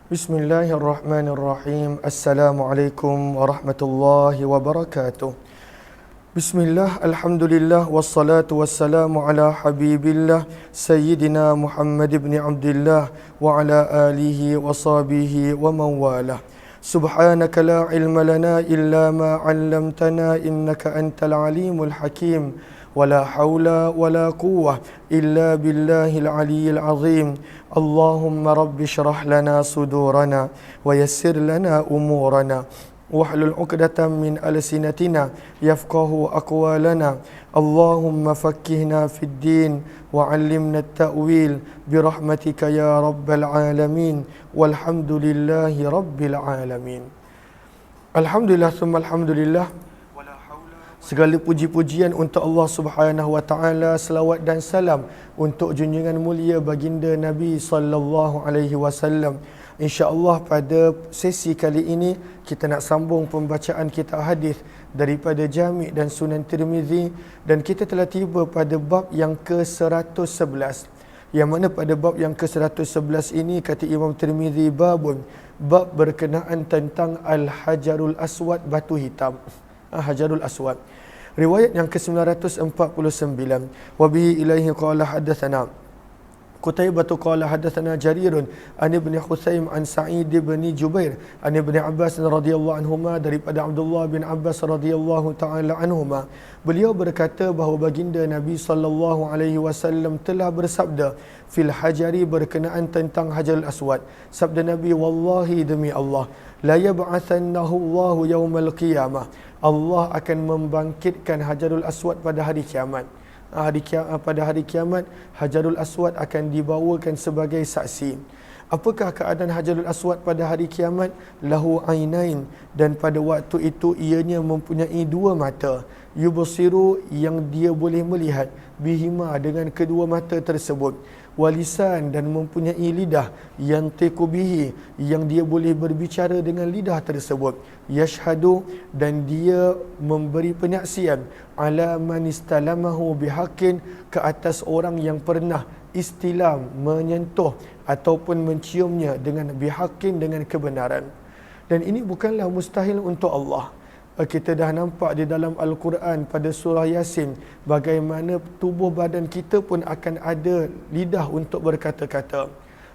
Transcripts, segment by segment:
Bismillahirrahmanirrahim. Assalamualaikum warahmatullahi wabarakatuh. Bismillah, alhamdulillah, wassalatu wassalamu ala habibillah Sayyidina Muhammad ibn Abdullah wa ala alihi wa sahbihi wa man walah. Subhanaka la ilma lana illa ma 'allamtana innaka antal alimul hakim. ولا حول ولا قوة إلا بالله العلي العظيم. اللهم رب اشرح لنا صدورنا ويسر لنا أمورنا واحلل عقدة من ألسنتنا يفقه أقوالنا. اللهم فقهنا في الدين وعلمنا التأويل برحمتك يا رب العالمين والحمد لله رب العالمين. Alhamdulillah summa alhamdulillah. Segala puji-pujian untuk Allah Subhanahu wa taala, selawat dan salam untuk junjungan mulia baginda Nabi sallallahu alaihi wasallam. Insya-Allah pada sesi kali ini kita nak sambung pembacaan kitab hadis daripada Jami' dan Sunan Tirmizi, dan kita telah tiba pada bab yang ke-111. Yang mana pada bab yang ke-111 ini kata Imam Tirmizi, bab berkenaan tentang al-hajarul aswad, batu hitam. Hajarul aswad. Riwayat yang ke-949. Wa bihi ilaihi qala hadatsana Qutaibah qala hadatsana Jarirun an Ibn Husaim an Sa'id bin Jubair an Ibn Abbas radhiyallahu anhuma, daripada Abdullah bin Abbas radhiyallahu taala anhuma, beliau berkata bahawa baginda Nabi sallallahu alaihi wasallam telah bersabda fil hajari, berkenaan tentang hajarul aswad. Sabda Nabi, wallahi demi Allah, la yab'athannahu Allahu yaumal qiyamah, Allah akan membangkitkan hajarul aswad pada hari kiamat. Pada hari kiamat hajarul aswad akan dibawakan sebagai saksi. Apakah keadaan hajarul aswad pada hari kiamat? Lahu ainain, dan pada waktu itu ianya mempunyai dua mata. Yubsiru, yang dia boleh melihat, bihima, dengan kedua mata tersebut. Walisan, dan mempunyai lidah. Yantiqu bihi, yang dia boleh berbicara dengan lidah tersebut. Yashhadu, dan dia memberi penyaksian. Ala man istalamahu bihaqqin, ke atas orang yang pernah istilam, menyentuh ataupun menciumnya dengan bihaqqin, dengan kebenaran. Dan ini bukanlah mustahil untuk Allah. Kita dah nampak di dalam Al-Quran pada surah Yasin bagaimana tubuh badan kita pun akan ada lidah untuk berkata-kata.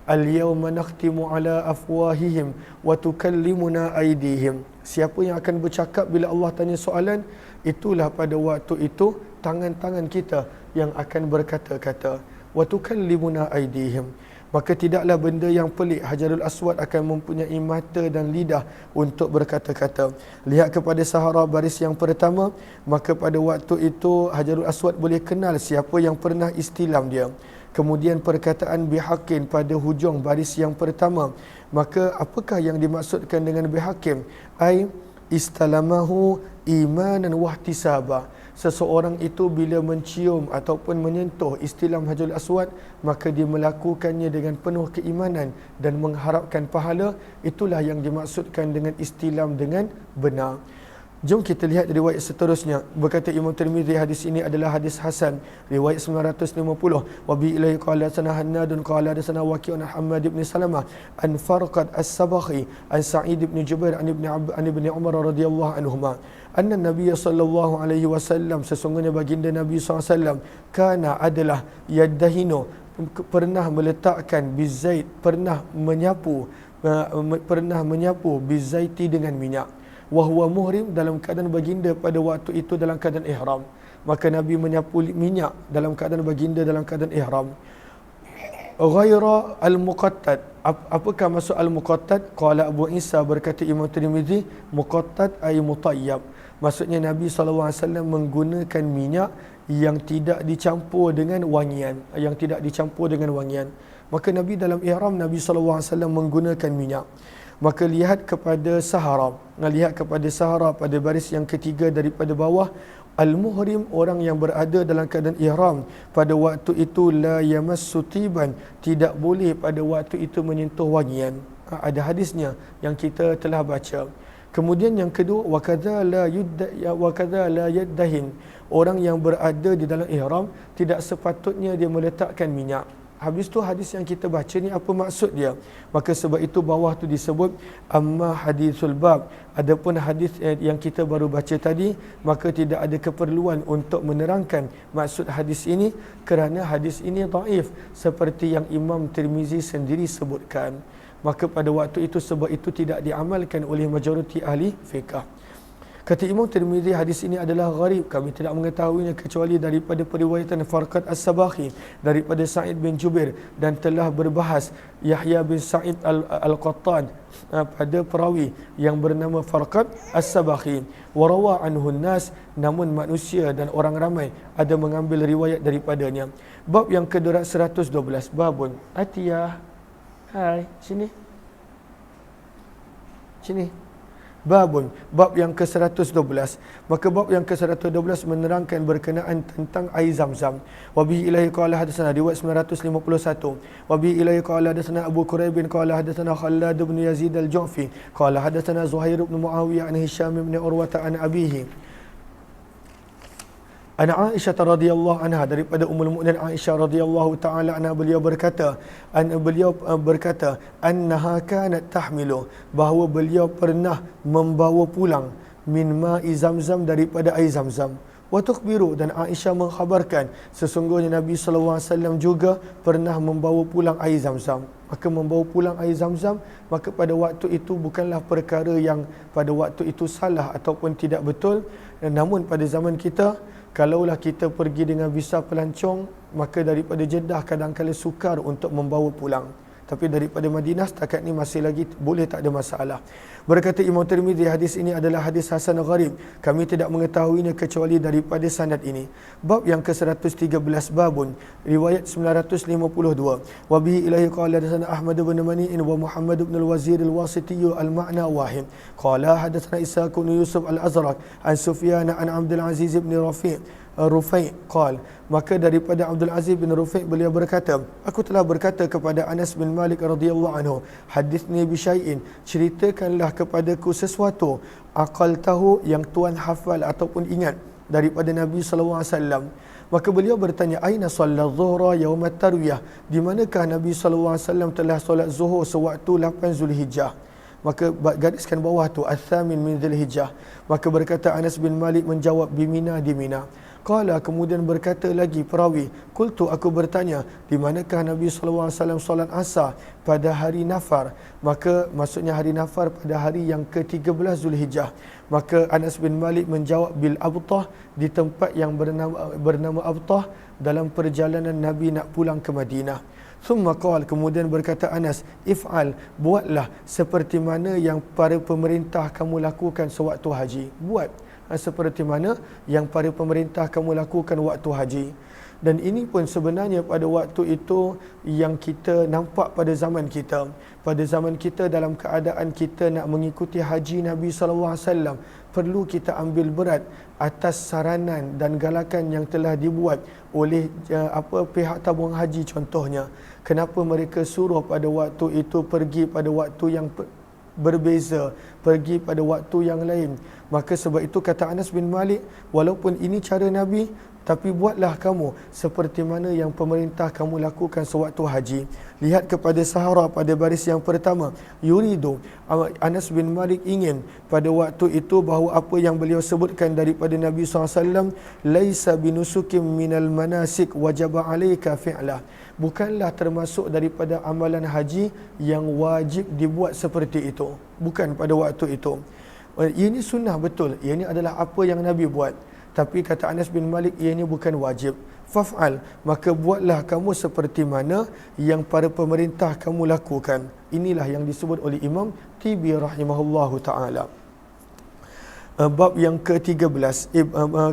Al-yawma nakhtimu ala afwahihim wa tukallimuna aydihim. Siapa yang akan bercakap bila Allah tanya soalan? Itulah pada waktu itu tangan-tangan kita yang akan berkata-kata. Wa tukallimuna aydihim. Maka tidaklah benda yang pelik, hajarul aswad akan mempunyai mata dan lidah untuk berkata-kata. Lihat kepada sahara baris yang pertama, maka pada waktu itu hajarul aswad boleh kenal siapa yang pernah istilam dia. Kemudian perkataan bihaqqin pada hujung baris yang pertama. Maka apakah yang dimaksudkan dengan bihaqqin? Ai istalamahu imanan wahtisaba. Seseorang itu bila mencium ataupun menyentuh istilam hajarul aswad, maka dia melakukannya dengan penuh keimanan dan mengharapkan pahala. Itulah yang dimaksudkan dengan istilam dengan benar. Jom kita lihat riwayat seterusnya. Berkata Imam Tirmizi, hadis ini adalah hadis hasan, riwayat 950. Wa bi ilaihi qala sana Hannadun qala sana Waqi'un Hammad ibn Salamah an Farqad as-Sabakhi an Sa'id ibn Jubair an ibn Umar radhiyallahu anhuma anna Nabiy sallallahu alaihi wasallam, sesungguhnya baginda Nabi SAW kana adalah yaddahinu, pernah meletakkan bizait, pernah menyapu bizaiti dengan minyak. Wahwa muhrim, dalam keadaan baginda pada waktu itu dalam keadaan ihram. Maka Nabi menyapu minyak dalam keadaan baginda dalam keadaan ihram. Ghaira al-muqattad. Apakah maksud al-muqattad? Qala Abu Isa, berkata Imam Tirmizi, muqattad ay mutayyab. Maksudnya Nabi SAW menggunakan minyak yang tidak dicampur dengan wangian. Maka Nabi dalam ihram, Nabi SAW menggunakan minyak. Maka lihat kepada sahara pada baris yang ketiga daripada bawah. Al-muhrim, orang yang berada dalam keadaan ihram, pada waktu itu la yamassu tiban, tidak boleh pada waktu itu menyentuh wangian. Ada hadisnya yang kita telah baca. Kemudian yang kedua, wa kadza la yaddahin, orang yang berada di dalam ihram tidak sepatutnya dia meletakkan minyak. Habis tu hadis yang kita baca ni apa maksud dia? Maka sebab itu bawah tu disebut amma hadisul bab. Adapun hadis yang kita baru baca tadi, maka tidak ada keperluan untuk menerangkan maksud hadis ini kerana hadis ini dhaif seperti yang Imam Tirmizi sendiri sebutkan. Maka pada waktu itu sebab itu tidak diamalkan oleh majoriti ahli fiqh. Kata Imam Tirmizi, hadis ini adalah gharib, kami tidak mengetahuinya kecuali daripada periwayatan Farqad As-Sabakhi daripada Sa'id bin Jubair, dan telah berbahas Yahya bin Sa'id Al-Qattan pada perawi yang bernama Farqad As-Sabakhi. Warawa anhu nas, namun manusia dan orang ramai ada mengambil riwayat daripadanya. Bab yang ke-112, babun Atiyah. Hai, sini. Babun, bab yang ke-112. Maka bab yang ke-112 menerangkan berkenaan tentang air Zam-Zam. Wa bihi ilahi qala hadatsana riwayat 951. Wa bihi ilahi qala hadatsana Abu Quraib bin qala hadatsana Khallad bin Yazid al-Ju'fi qala hadatsana Zuhair bin Muawiyah an Hisham bin Urwah an abihi An Aisyah radhiyallahu anha, daripada Ummul Mukminin Aisyah radhiyallahu taala anha, beliau berkata annaha kanat tahmilu, bahawa beliau pernah membawa pulang min ma'i Zamzam, daripada air Zamzam. Wa tukhbiru, dan Aisyah mengkhabarkan sesungguhnya Nabi sallallahu alaihi wasallam juga pernah membawa pulang air Zamzam. Maka membawa pulang air Zamzam, maka pada waktu itu bukanlah perkara yang pada waktu itu salah ataupun tidak betul. Namun pada zaman kita, kalaulah kita pergi dengan visa pelancong, maka daripada Jeddah kadang-kadang sukar untuk membawa pulang. Tapi daripada Madinah setakat ni masih lagi boleh, tak ada masalah. Berkata Imam Tirmizi, hadis ini adalah hadis hasan gharib, kami tidak mengetahuinya kecuali daripada sanad ini. Bab yang ke-113, babun riwayat 952. Wa bihi ilahi qala hadatsana Ahmad bin Mani'in wa Muhammad bin al-Wazir al-Wasiti al-ma'na wahid qala hadatsana Ishaq bin Yusuf al-Azraq an Sufyan an Abdul Aziz bin Rufai qal, maka daripada Abdul Aziz bin Rufai beliau berkata, aku telah berkata kepada Anas bin Malik radhiyallahu anhu, hadithni bi syai'in, ceritakanlah kepadaku sesuatu, aqal tahu, yang tuan hafal ataupun ingat daripada Nabi sallallahu alaihi wasallam. Maka beliau bertanya, aina solat zuhra yaum at-tarwiyah, di manakah Nabi sallallahu alaihi wasallam telah solat zuhur sewaktu 8 Zulhijjah? Maka gariskan bawah tu al-thamin min Zulhijjah. Maka berkata Anas bin Malik menjawab, bimina, di Mina. Qala, kemudian berkata lagi perawi, qultu, aku bertanya, di manakah Nabi sallallahu alaihi wasallam solat asar pada hari Nafar? Maka maksudnya hari Nafar pada hari yang ke-13 Zulhijjah. Maka Anas bin Malik menjawab, bil Abtah, di tempat yang bernama Abtah, dalam perjalanan Nabi nak pulang ke Madinah. Thumma qala, kemudian berkata Anas, if'al, buatlah seperti mana yang para pemerintah kamu lakukan sewaktu haji. Buat seperti mana yang para pemerintah kamu lakukan waktu haji. Dan ini pun sebenarnya pada waktu itu yang kita nampak pada zaman kita. Pada zaman kita, dalam keadaan kita nak mengikuti haji Nabi SAW, perlu kita ambil berat atas saranan dan galakan yang telah dibuat oleh pihak tabung haji contohnya. Kenapa mereka suruh pada waktu itu pergi pada waktu yang berbeza, pergi pada waktu yang lain? Maka sebab itu kata Anas bin Malik, walaupun ini cara Nabi, tapi buatlah kamu seperti mana yang pemerintah kamu lakukan sewaktu haji. Lihat kepada Sahara pada baris yang pertama. Yuridu, Anas bin Malik ingin pada waktu itu bahawa apa yang beliau sebutkan daripada Nabi SAW, laisa binusukim minal manasik wajaba alaika fi'lah, bukanlah termasuk daripada amalan haji yang wajib dibuat seperti itu. Bukan pada waktu itu. Ini sunnah betul, ini adalah apa yang Nabi buat. Tapi kata Anas bin Malik, ianya bukan wajib. Faf'al, maka buatlah kamu seperti mana yang para pemerintah kamu lakukan. Inilah yang disebut oleh Imam Tibi rahimahullahu ta'ala. Bab yang ke-13,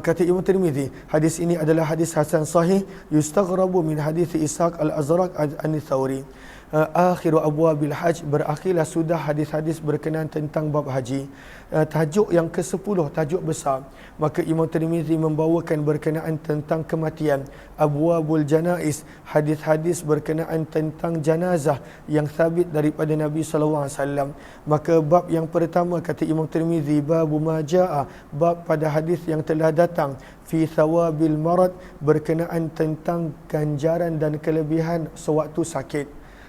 kata Imam Tirmizi, hadis ini adalah hadis hasan sahih, yustaghrabu min hadis Ishaq al-Azraq an-Thawri. akhiru abwabil hajj, berakhirlah sudah hadis-hadis berkenaan tentang bab haji. Tajuk yang ke-10, tajuk besar, maka Imam Tirmizi membawakan berkenaan tentang kematian, abwabul janaiz, hadis-hadis berkenaan tentang janazah yang sabit daripada Nabi sallallahu alaihi wasallam. Maka bab yang pertama kata Imam Tirmizi, bab majaa, bab pada hadis yang telah datang fi thawabil marad, berkenaan tentang ganjaran dan kelebihan sewaktu sakit.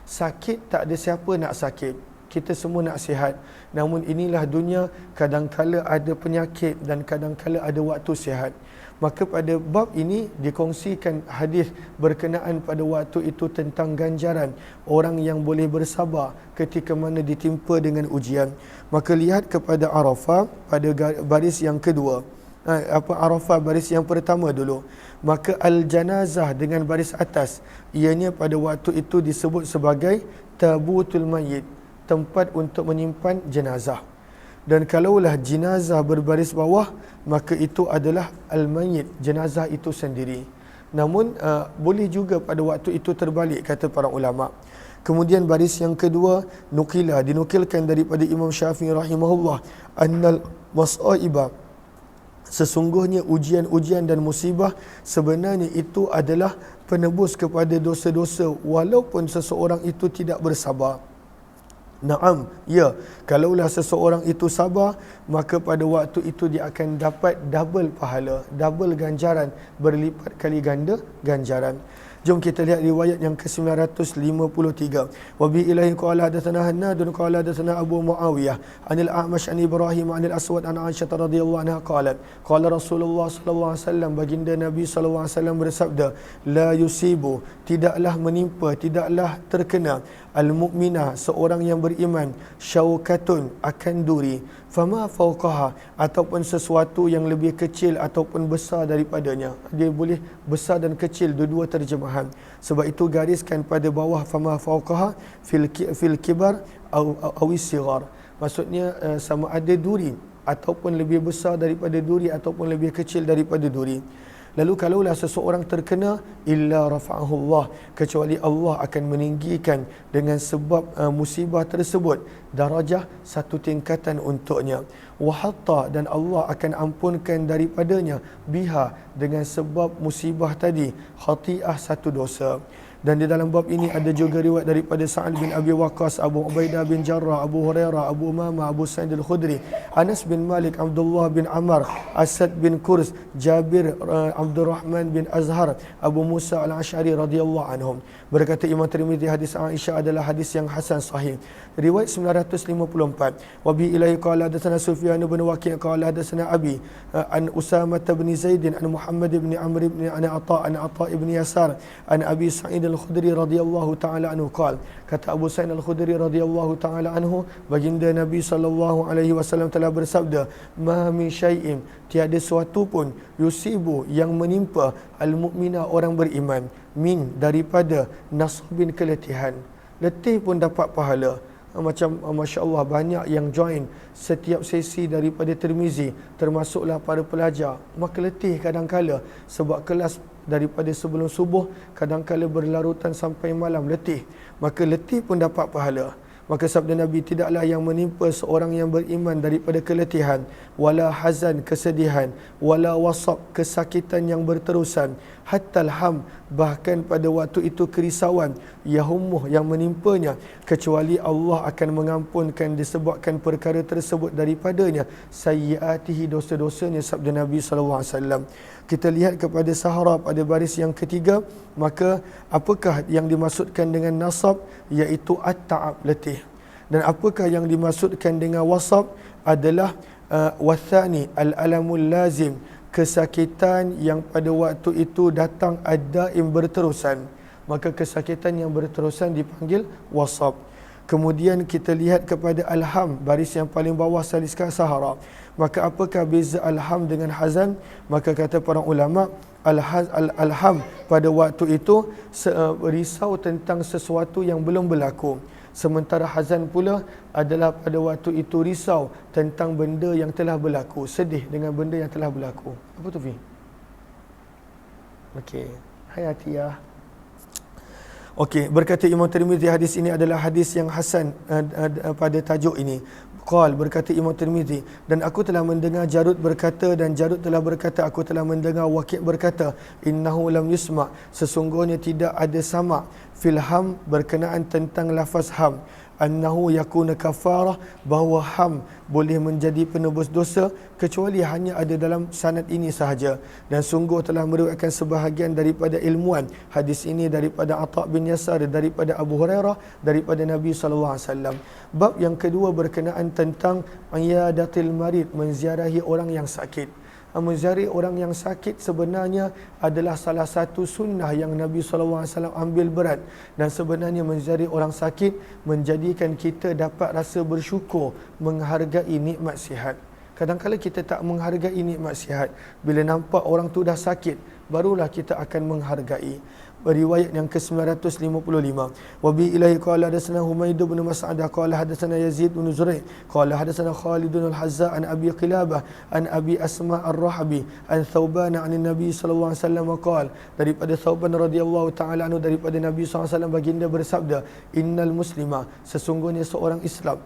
Sakit tak ada siapa nak sakit, kita semua nak sihat. Namun inilah dunia, kadang-kala ada penyakit dan kadang-kala ada waktu sihat. Maka pada bab ini dikongsikan hadis berkenaan pada waktu itu tentang ganjaran orang yang boleh bersabar ketika mana ditimpa dengan ujian. Maka lihat kepada Arafah pada baris yang kedua. Arafah baris yang pertama dulu. Maka al-janazah dengan baris atas, ianya pada waktu itu disebut sebagai tabutul mayyit, tempat untuk menyimpan jenazah. Dan kalaulah jenazah berbaris bawah, maka itu adalah al-mayyit, jenazah itu sendiri. Namun boleh juga pada waktu itu terbalik, kata para ulama. Kemudian baris yang kedua, dinukilkan daripada Imam Syafi'i rahimahullah, annal masaiba, sesungguhnya ujian-ujian dan musibah sebenarnya itu adalah penebus kepada dosa-dosa walaupun seseorang itu tidak bersabar. Naam, ya, kalaulah seseorang itu sabar, maka pada waktu itu dia akan dapat double pahala, double ganjaran, berlipat kali ganda ganjaran. Jom kita lihat riwayat yang ke-953. Wa bi ilahi qala hadatsana Hannadun qala hadatsana Abu Muawiyah anil A'mash an Ibrahim anil Aswad an Aisyah radhiyallahu anha qalat qala Rasulullah sallallahu alaihi wasallam, baginda Nabi sallallahu alaihi wasallam bersabda, la yusibu, tidaklah menimpa, tidaklah terkena al-mu'minah, seorang yang beriman, syaukatun, akan duri, fama fauqaha, ataupun sesuatu yang lebih kecil ataupun besar daripadanya. Dia boleh besar dan kecil, dua-dua terjemahan. Sebab itu gariskan pada bawah fama fauqaha fil kibar aw sighar. Maksudnya sama ada duri ataupun lebih besar daripada duri ataupun lebih kecil daripada duri. Lalu kalaulah seseorang terkena, illa rafa'ahu Allah, kecuali Allah akan meninggikan dengan sebab musibah tersebut darajah satu tingkatan untuknya. Wa hatta, dan Allah akan ampunkan daripadanya biha, dengan sebab musibah tadi, khati'ah, satu dosa. Dan di dalam bab ini ada juga riwayat daripada Sa'ad bin Abi Waqqas, Abu Ubaidah bin Jarrah, Abu Hurairah, Abu Umamah, Abu Sa'id al-Khudri, Anas bin Malik, Abdullah bin Amr, Asad bin Kurs, Jabir, Abdurrahman bin Azhar, Abu Musa al-Ash'ari radhiyallahu anhum. Berkata Imam Tirmizi, hadis Aisyah adalah hadis yang hasan sahih. Riwayat 954. Wa bi ilahi qala hadatsana Sufyan bin Waqi' qala hadatsana Abi an Usamah bin Zaid an Muhammad bin Amr bin Ata bin Yasar an Abi Sa'id al-Khudri radhiyallahu taala anhu qala, kata Abu Sa'id al-Khudri radhiyallahu taala anhu, baginda Nabi sallallahu alaihi wasallam telah bersabda, ma min syai'in, tiada sesuatu pun, yusibu, yang menimpa al-mu'mina, orang beriman, min, daripada nasabin, keletihan. Letih pun dapat pahala. Macam Masya Allah, banyak yang join setiap sesi daripada Tirmizi, termasuklah para pelajar. Maka letih kadang-kala sebab kelas daripada sebelum subuh, kadang-kala berlarutan sampai malam, letih. Maka letih pun dapat pahala. Maka sabda Nabi, tidaklah yang menimpa seorang yang beriman daripada keletihan, wala hazan, kesedihan, wala wasab, kesakitan yang berterusan, hatta alham, bahkan pada waktu itu kerisauan, yahumuh, yang menimpanya, kecuali Allah akan mengampunkan disebabkan perkara tersebut daripadanya sayyiatihi, dosa-dosanya, sabda Nabi SAW. Kita lihat kepada Sahara pada baris yang ketiga. Maka apakah yang dimaksudkan dengan nasab, iaitu at-ta'ab, letih. Dan apakah yang dimaksudkan dengan wasab adalah wathani al-alamul lazim, kesakitan yang pada waktu itu datang ad-daim, berterusan. Maka kesakitan yang berterusan dipanggil wasab. Kemudian kita lihat kepada alham, baris yang paling bawah saliskan Sahara. Maka apakah beza alham dengan hazan? Maka kata para ulama, alham pada waktu itu risau tentang sesuatu yang belum berlaku. Sementara hazan pula adalah pada waktu itu risau tentang benda yang telah berlaku, sedih dengan benda yang telah berlaku. Apa tu, Fi? Okey. Hai Atiyah. Okey, berkata Imam Tirmizi, hadis ini adalah hadis yang hasan pada tajuk ini. Qal, berkata Imam Tirmizi, dan aku telah mendengar Jarud berkata, dan Jarud telah berkata, aku telah mendengar Waqi' berkata, innahu lam yusma', sesungguhnya tidak ada sama' fil ham, berkenaan tentang lafaz ham, annahu yakuna kafarah, bahawa ham boleh menjadi penebus dosa, kecuali hanya ada dalam sanad ini sahaja. Dan sungguh telah meriwayatkan sebahagian daripada ilmuan hadis ini daripada Atha' bin Yasar, daripada Abu Hurairah, daripada Nabi SAW. Bab yang kedua berkenaan tentang iyadatil marid, menziarahi orang yang sakit. Menziarahi orang yang sakit sebenarnya adalah salah satu sunnah yang Nabi SAW ambil berat. Dan sebenarnya menziarahi orang sakit menjadikan kita dapat rasa bersyukur, menghargai nikmat sihat. Kadang-kadang kita tak menghargai nikmat sihat. Bila nampak orang tu dah sakit, barulah kita akan menghargai. Riwayat yang ke-955. Wa bi ilahi qala hadatsana Humaid bin Mas'adah qala hadatsana Yazid bin Zurai' qala hadatsana Khalid bin Al-Hazza an Abi Qilabah an Abi Asma Ar-Rahabi an Thauban an Nabi sallallahu alaihi wasallam qala, daripada Thauban radhiyallahu taala anhu daripada Nabi sallallahu alaihi wasallam baginda bersabda, innal muslima, sesungguhnya seorang Islam,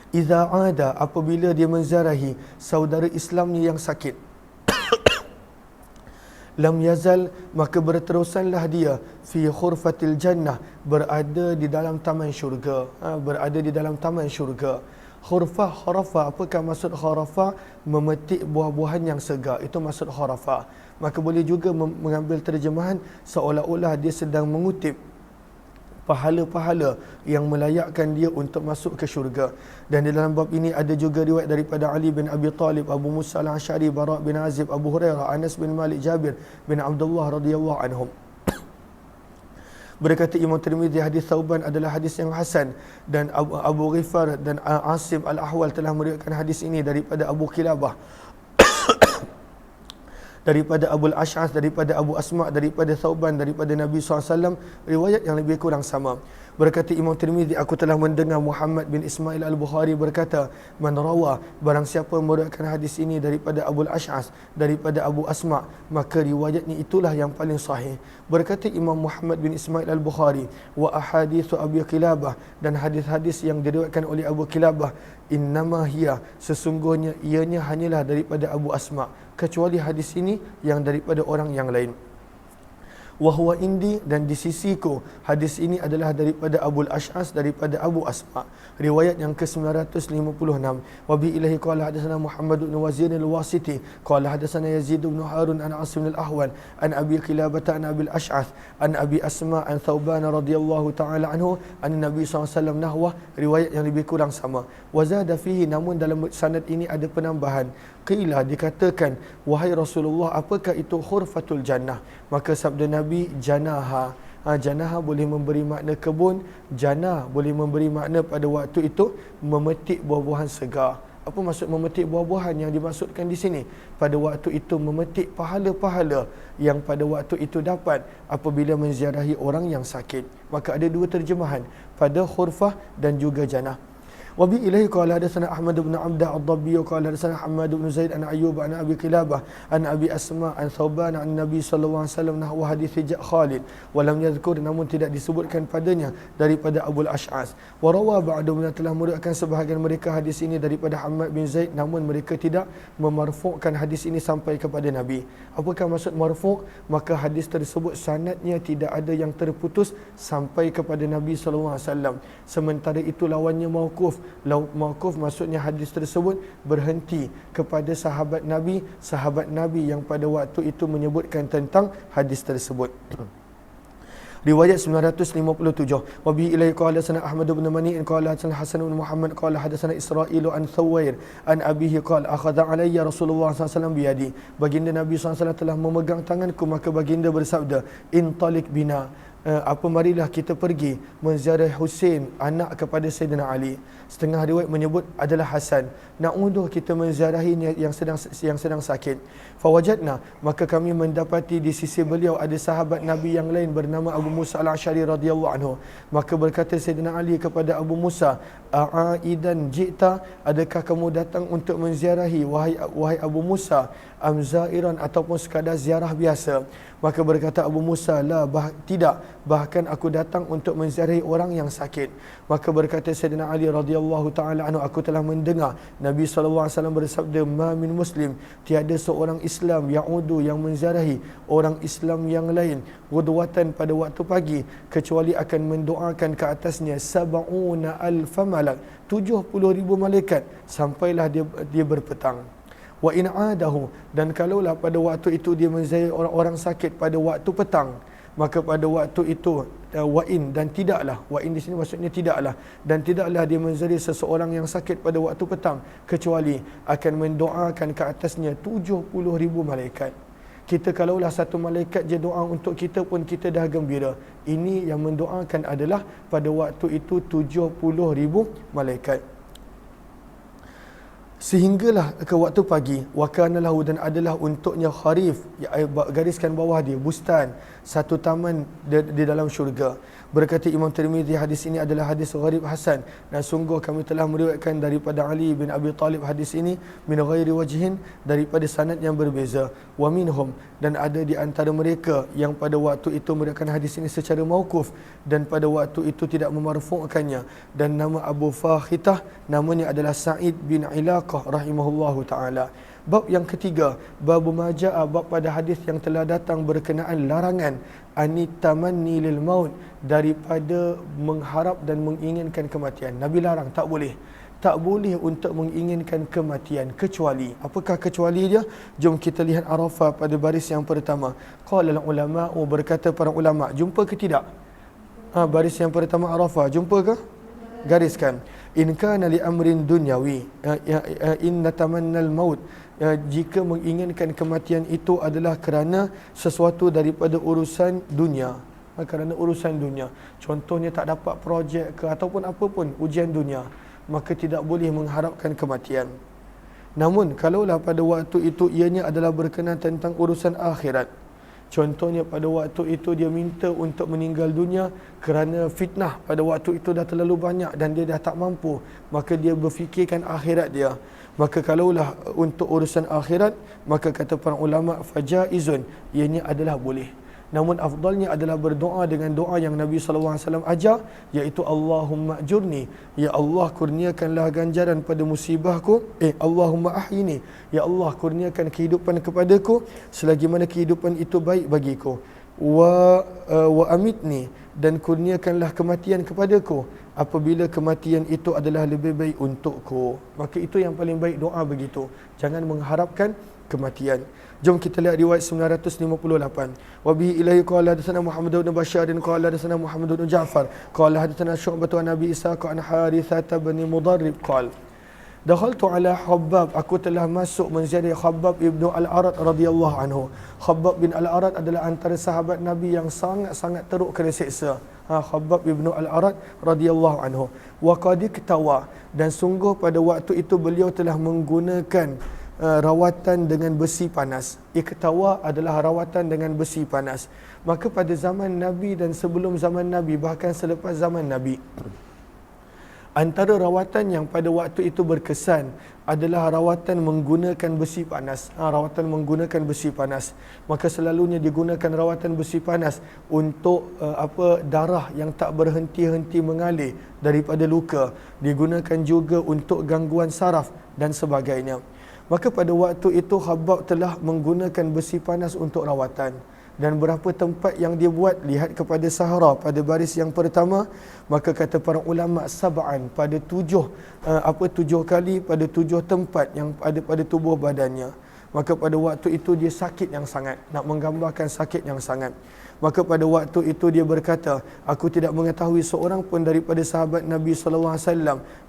idza ada, apabila dia menziarahi saudara Islamnya yang sakit, lam yazal, maka berterusanlah dia fi khurfatil jannah, berada di dalam taman syurga. Berada di dalam taman syurga. Khurafah, apakah maksud khurafah? Memetik buah-buahan yang segar, itu maksud khurafah. Maka boleh juga mengambil terjemahan seolah-olah dia sedang mengutip pahala-pahala yang melayakkan dia untuk masuk ke syurga. Dan di dalam bab ini ada juga riwayat daripada Ali bin Abi Talib, Abu Musa al-Asy'ari, Bara' bin Azib, Abu Hurairah, Anas bin Malik, Jabir bin Abdullah radhiyallahu anhum. Berkata Imam Tirmizi, hadis Thauban adalah hadis yang hasan, dan Abu Ghifar dan Asim al-Ahwal telah meriwayatkan hadis ini daripada Abu Qilabah, daripada Abu Al-Ash'ath, daripada Abu Asma', daripada Thauban, daripada Nabi SAW, riwayat yang lebih kurang sama. Berkata Imam Tirmizi, aku telah mendengar Muhammad bin Ismail Al-Bukhari berkata, man rawa, barang siapa meriwayatkan hadis ini daripada Abu Al-Ash'ath, daripada Abu Asma', maka riwayatnya itulah yang paling sahih. Berkata Imam Muhammad bin Ismail Al-Bukhari, wa ahadithu Abi Qilabah, dan hadis-hadis yang diriwayatkan oleh Abu Qilabah, innama hiya, sesungguhnya ianya hanyalah daripada Abu Asma', kecuali hadis ini yang daripada orang yang lain. Wahwa indi, dan di sisiku hadis ini adalah daripada Abu Al-Ash'as, daripada Abu Asma'. Riwayat yang ke-956. Wa bi ilahi qala hadatsana Muhammad bin Wazir al-Wasiti qala hadatsana Yazid bin Harun an Asim al-Ahwal an Abi Qilabah an Abi Al-Ash'ath an Abi Asma' an Thauban radhiyallahu ta'ala anhu an Nabi SAW nahwa, riwayat yang lebih kurang sama. Wa zada fihi, namun dalam sanad ini ada penambahan. Qila, dikatakan, wahai Rasulullah, apakah itu khurfatul jannah? Maka sabda Nabi, janaha. Janaha boleh memberi makna kebun, janah boleh memberi makna pada waktu itu memetik buah-buahan segar. Apa maksud memetik buah-buahan yang dimaksudkan di sini? Pada waktu itu memetik pahala-pahala yang pada waktu itu dapat apabila menziarahi orang yang sakit. Maka ada dua terjemahan pada khurfah dan juga janah. Wabi ilahi qala hadatsana Ahmad bin Abdah ad-Dabbi qala hadatsana Hammad bin Zaid an Ayyub an Abi Qilabah an Abi Asma' an Thauban an Nabi sallallahu alaihi wasallam nahwa hadits Khalid wa lam yadhkur, namun tidak disebutkan padanya daripada Abu Al-Ash'as. Wa rawa ba'dhum, telah meriwayatkan sebahagian mereka hadis ini daripada Hammad bin Zaid, namun mereka tidak memarfu'kan hadis ini sampai kepada Nabi. Apakah maksud marfu'? Maka hadis tersebut sanadnya tidak ada yang terputus sampai kepada Nabi sallallahu alaihi wasallam. Sementara itu lawannya mauquf. Mauquf maksudnya hadis tersebut berhenti kepada sahabat Nabi yang pada waktu itu menyebutkan tentang hadis tersebut. Riwayat 957. Wa bi ilai qala sana Ahmad bin Mani qala sana Hasan bin Muhammad qala hadatsana Israil an Thawair an abihi qala akhadha alayya Rasulullah sallallahu alaihi wasallam bi yadi. Baginda Nabi sallallahu alaihi wasallam telah memegang tanganku, maka baginda bersabda, intalik bina, marilah kita pergi menziarah Husain, anak kepada Sayyidina Ali. Setengah riwayat menyebut adalah Hasan. Na'uduh, kita menziarahinya yang sedang sakit. Fawajadna, maka kami mendapati di sisi beliau ada sahabat Nabi yang lain bernama Abu Musa al-Asy'ari radhiyallahu anhu. Maka berkata Sayyidina Ali kepada Abu Musa, a'aidan ji'ta, adakah kamu datang untuk menziarahi wahai Abu Musa, am zairan, ataupun sekadar ziarah biasa? Maka berkata Abu Musa, tidak, bahkan aku datang untuk menziarahi orang yang sakit. Maka berkata Sayyidina Ali radhiyallahu taala anhu, aku telah mendengar Nabi SAW bersabda, ma min muslim, tiada seorang Islam yang menziarahi orang Islam yang lain ghudwatan pada waktu pagi, kecuali akan mendoakan ke atasnya 70,000 malak, 70,000 malaikat, sampailah dia berpetang. Wa in adahu, dan kalaulah pada waktu itu dia menziarahi orang-orang sakit pada waktu petang, maka pada waktu itu wa in, dan tidaklah, wa in di sini maksudnya tidaklah, dan tidaklah dia menziarahi seseorang yang sakit pada waktu petang, kecuali akan mendoakan ke atasnya 70,000 malaikat. Kita kalaulah satu malaikat je doa untuk kita pun kita dah gembira. Ini yang mendoakan adalah pada waktu itu 70,000 malaikat. Sehinggalah ke waktu pagi, wa kana lahu, dan adalah untuknya kharif, gariskan bawah dia, bustan, satu taman di dalam syurga. Berkata Imam Tirmizi, hadis ini adalah hadis gharib hasan, dan sungguh kami telah meriwayatkan daripada Ali bin Abi Talib hadis ini min ghairi wajhin, daripada sanad yang berbeza. Wa minhum, dan ada di antara mereka yang pada waktu itu meriwayatkan hadis ini secara mauquf, dan pada waktu itu tidak memarfu'kannya, dan nama Abu Fakhitah namanya adalah Sa'id bin Ilaqah rahimahullahu taala. Bab yang ketiga, bab majaa, bab pada hadis yang telah datang berkenaan larangan anitamanni lil maut, daripada mengharap dan menginginkan kematian. Nabi larang, tak boleh untuk menginginkan kematian, kecuali, apakah kecuali dia? Jom kita lihat Arafah pada baris yang pertama. Qala ulama, berkata para ulama, jumpa ke tidak? Baris yang pertama Arafah, jumpa ke? Gariskan. In kana li amrin dunyawi, inna tamannal maut, jika menginginkan kematian itu adalah kerana sesuatu daripada urusan dunia, kerana urusan dunia, contohnya tak dapat projek ke ataupun apapun ujian dunia, maka tidak boleh mengharapkan kematian. Namun kalaulah pada waktu itu ianya adalah berkenaan tentang urusan akhirat, contohnya pada waktu itu dia minta untuk meninggal dunia kerana fitnah pada waktu itu dah terlalu banyak dan dia dah tak mampu, maka dia berfikirkan akhirat dia. Maka kalaulah untuk urusan akhirat, maka kata para ulama, fajaizun, ianya adalah boleh. Namun afdalnya adalah berdoa dengan doa yang Nabi SAW ajar, iaitu Allahumma ajurni, ya Allah kurniakanlah ganjaran pada musibahku, Allahumma ahyini, ya Allah kurniakan kehidupan kepadaku selagi mana kehidupan itu baik bagiku, wa amitni, dan kurniakanlah kematian kepadaku apabila kematian itu adalah lebih baik untukku. Maka itu yang paling baik, doa begitu, jangan mengharapkan kematian. Jom kita lihat riwayat 958. Wa bihi ilaihi qala hadatsana Muhammad bin Bashar qala hadatsana Muhammad bin Ja'far qala hadatsana Syu'bah an Abi Ishaq an Harithah bin Mudarrib qala dakhaltu ala Khabbab, aku telah masuk menziarahi Khabbab ibnu Al-Arad radhiyallahu anhu. Khabbab bin Al-Arad adalah antara sahabat Nabi yang sangat-sangat teruk kena seksa. Khabbab ibnu Al-Arad radhiyallahu anhu. Wa qad iktawa, dan sungguh pada waktu itu beliau telah menggunakan rawatan dengan besi panas. Iktawa adalah rawatan dengan besi panas. Maka pada zaman Nabi dan sebelum zaman Nabi, bahkan selepas zaman Nabi, antara rawatan yang pada waktu itu berkesan adalah rawatan menggunakan besi panas. Rawatan menggunakan besi panas. Maka selalunya digunakan rawatan besi panas untuk darah yang tak berhenti-henti mengalir daripada luka. Digunakan juga untuk gangguan saraf dan sebagainya. Maka pada waktu itu Khabbab telah menggunakan besi panas untuk rawatan. Dan berapa tempat yang dia buat, lihat kepada Sahara pada baris yang pertama, maka kata para ulama sab'an, pada tujuh kali pada 7 tempat yang ada pada tubuh badannya. Maka pada waktu itu dia sakit yang sangat, nak menggambarkan sakit yang sangat. Maka pada waktu itu dia berkata, aku tidak mengetahui seorang pun daripada sahabat Nabi SAW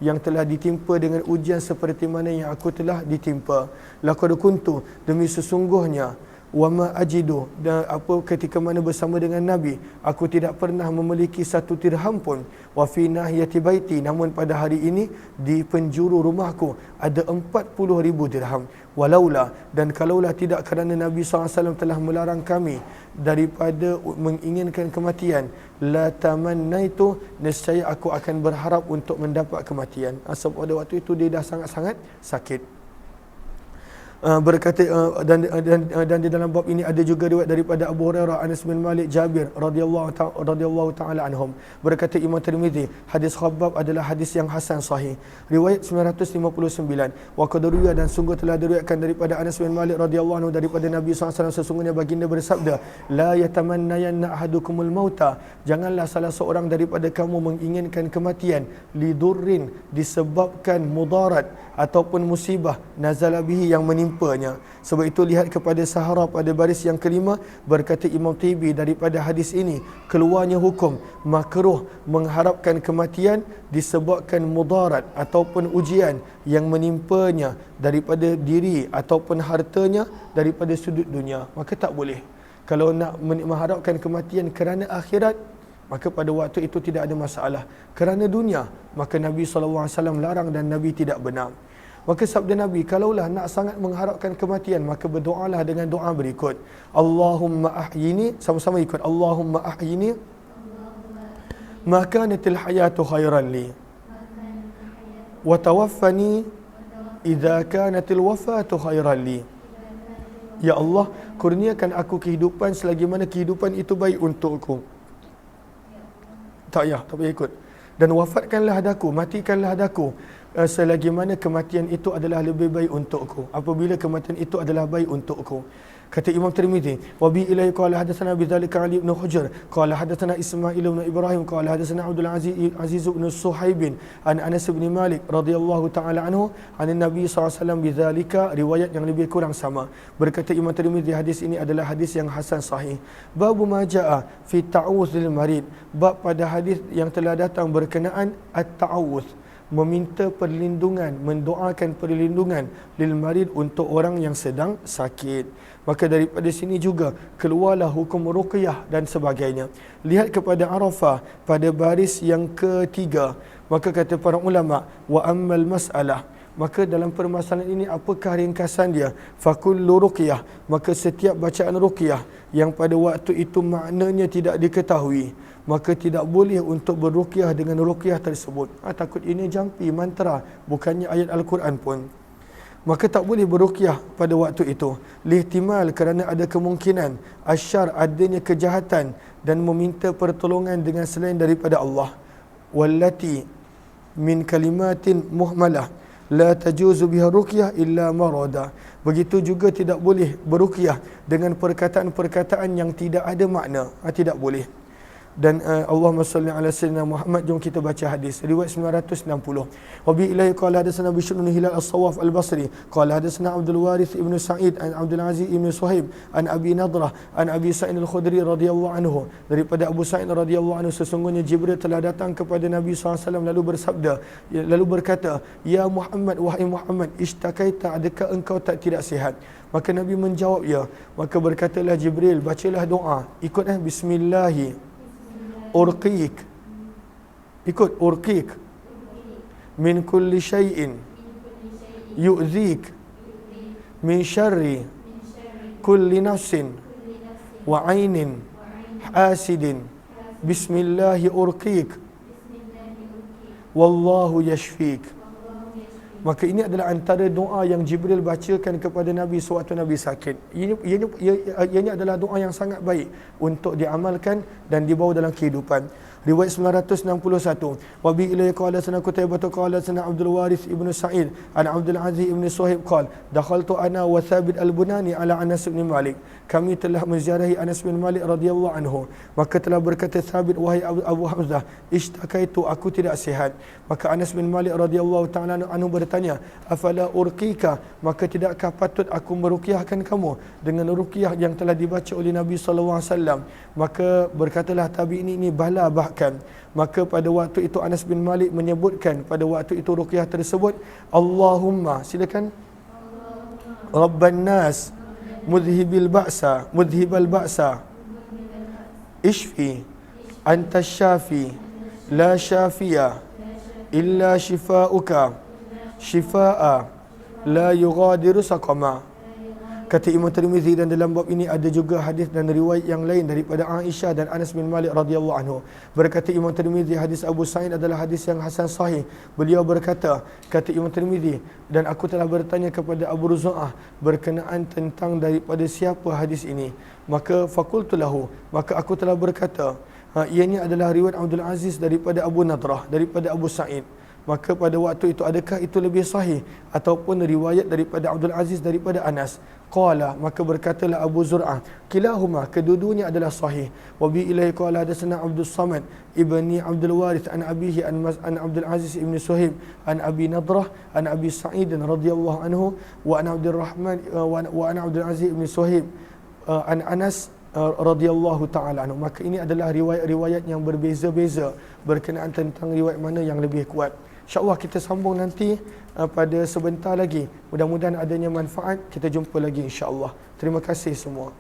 yang telah ditimpa dengan ujian seperti mana yang aku telah ditimpa. Laqad kuntu, demi sesungguhnya, wama ajidu, dan ketika mana bersama dengan Nabi, aku tidak pernah memiliki 1 dirham pun. Wa fi nahiyati baiti, namun pada hari ini di penjuru rumahku ada 40,000 dirham. Walaula, dan kalaulah tidak kerana Nabi SAW telah melarang kami daripada menginginkan kematian, la tamannaitu, nescaya aku akan berharap untuk mendapat kematian. Sebab pada waktu itu dia dah sangat-sangat sakit. berkata dan di dalam bab ini ada juga riwayat daripada Abu Hurairah, Anas bin Malik, Jabir radhiyallahu taala anhum. Berkata Imam Tirmizi, hadis Khabbab adalah hadis yang hasan sahih. Riwayat 959. Wa qad ruwiya, dan sungguh telah diriwayatkan daripada Anas bin Malik radhiyallahu anhu daripada Nabi SAW, sesungguhnya baginda bersabda, la yatamannayanna ahadukumul mauta, janganlah salah seorang daripada kamu menginginkan kematian, lidurrin, disebabkan mudarat ataupun musibah, nazala bihi, yang menimpanya. Sebab itu lihat kepada Sahara pada baris yang kelima. Berkata Imam Tibi, daripada hadis ini keluarnya hukum makruh mengharapkan kematian disebabkan mudarat ataupun ujian yang menimpanya daripada diri ataupun hartanya daripada sudut dunia. Maka tak boleh. Kalau nak mengharapkan kematian kerana akhirat, maka pada waktu itu tidak ada masalah. Kerana dunia, maka Nabi SAW larang dan Nabi tidak benar. Maka sabda Nabi, kalaulah nak sangat mengharapkan kematian, maka berdoalah dengan doa berikut. Allahumma ahyini, sama-sama ikut. Allahumma ahyini ma kanatil hayatu khairan li, wa tawaffani idza kanatil wafatu khairan li. Ya Allah, kurniakan aku kehidupan selagi mana kehidupan itu baik untukku. Tak payah ikut. Dan wafatkanlah daku, matikanlah daku selagi mana kematian itu adalah lebih baik untukku, apabila kematian itu adalah baik untukku. Kata Imam Tirmizi, wa bi ilai qala hadatsana bidzalika Ali ibn Hujr qala hadatsana Ismail ibn Ibrahim qala hadatsana Abdul Aziz ibn Suhaib an Anas bin Malik radhiyallahu taala anhu an Nabi SAW bidzalika, riwayat yang lebih kurang sama. Berkata Imam Tirmizi, hadis ini adalah hadis yang hasan sahih. Bab ma jaa fi ta'awuzil marid, bab pada hadis yang telah datang berkenaan at-ta'awuz, meminta perlindungan, mendoakan perlindungan lil marid, untuk orang yang sedang sakit. Maka daripada sini juga keluarlah hukum ruqyah dan sebagainya. Lihat kepada Arafah pada baris yang ketiga. Maka kata para ulama, wa ammal mas'alah, maka dalam permasalahan ini apakah ringkasan dia? Fakullu ruqyah, maka setiap bacaan ruqyah yang pada waktu itu maknanya tidak diketahui, maka tidak boleh untuk berruqyah dengan ruqyah tersebut. Takut ini jampi, mantra, bukannya ayat Al-Quran pun. Maka tak boleh berruqyah pada waktu itu. Lihtimal, kerana ada kemungkinan asyar, adanya kejahatan, dan meminta pertolongan dengan selain daripada Allah. Wallati min kalimatin muhmalah la tajuzu biha ruqyah illa marada. Begitu juga tidak boleh berruqyah dengan perkataan-perkataan yang tidak ada makna. Tidak boleh. Dan Allahumma salli ala sayyidina Muhammad. Jom kita baca hadis riwayat 960. Wa bi ilaihi qala hadatsana Bishr bin Hilal as-Sawaf al-Basri qala hadatsana Abdul Warith ibn Sa'id an Abdul Aziz ibn Suhaib an Abi Nadrah an Abi Sa'id al-Khudri radhiyallahu anhu, daripada Abu Sa'id radhiyallahu anhu, sesungguhnya Jibril telah datang kepada Nabi SAW lalu bersabda, lalu berkata, ya Muhammad, wahai Muhammad, ishtakaita, adakah engkau tidak sihat? Maka Nabi menjawab, ya. Maka berkatalah Jibril, bacalah doa, ikut bismillahi urqik, ikut urqik min kulli syai'in yu'zik min syarri kulli nafsin wa ainin hasidin, bismillahi urqik wallahu yashfik. Maka ini adalah antara doa yang Jibril bacakan kepada Nabi sewaktu Nabi sakit. Ini adalah doa yang sangat baik untuk diamalkan dan dibawa dalam kehidupan. Riwayat 961. Wa bi ilaihi qala sana Qutaibah qala sana Abdul Warith ibn Sa'id an Abdul Aziz ibn Suhaib qala dakhaltu ana wa Thabit al-Bunani ala Anas bin Malik. Kami telah menziarahi Anas bin Malik radhiyallahu anhu. Maka telah berkata Thabit, wahai Abu Hamzah, ishtakaitu, aku tidak sihat. Maka Anas bin Malik radhiyallahu ta'ala anhu bertanya, afala urqika, maka tidakkah patut aku meruqyahkan kamu dengan ruqyah yang telah dibaca oleh Nabi sallallahu alaihi wasallam? Maka berkatalah tabi'in ini, bala, bahkan. Maka pada waktu itu Anas bin Malik menyebutkan pada waktu itu ruqyah tersebut, Allahumma, silakan, Rabban nas mudhibal ba'sa ishfi anta syafi la syafiya illa shifauka shifaa la yughadiru saqama Kata Imam Tirmizi, dan dalam bab ini ada juga hadis dan riwayat yang lain daripada Aisyah dan Anas bin Malik radhiyallahu anhu. Berkata Imam Tirmizi, hadis Abu Sa'id adalah hadis yang hasan sahih. Beliau berkata, kata Imam Tirmizi, dan aku telah bertanya kepada Abu Ruzu'ah berkenaan tentang daripada siapa hadis ini. Maka fakultu lahu, maka aku telah berkata, ianya adalah riwayat Abdul Aziz daripada Abu Nadrah, daripada Abu Sa'id. Maka pada waktu itu, adakah itu lebih sahih ataupun riwayat daripada Abdul Aziz daripada Anas? Qala, maka berkatalah Abu Zur'ah, kilahuma, kedua-duanya adalah sahih. Wa bi ilaihi qala hadatsana Abdus Samad ibni Abdul Warith an abihi an Abdul Aziz ibn Suhaib an Abi Nadrah an Abi Sa'id radhiyallahu anhu wa an Abdul Rahman wa an Abdul Aziz ibn Suhaib an Anas radhiyallahu taala anhu. Maka ini adalah riwayat-riwayat yang berbeza-beza berkenaan tentang riwayat mana yang lebih kuat. InsyaAllah kita sambung nanti pada sebentar lagi. Mudah-mudahan adanya manfaat. Kita jumpa lagi insyaAllah. Terima kasih semua.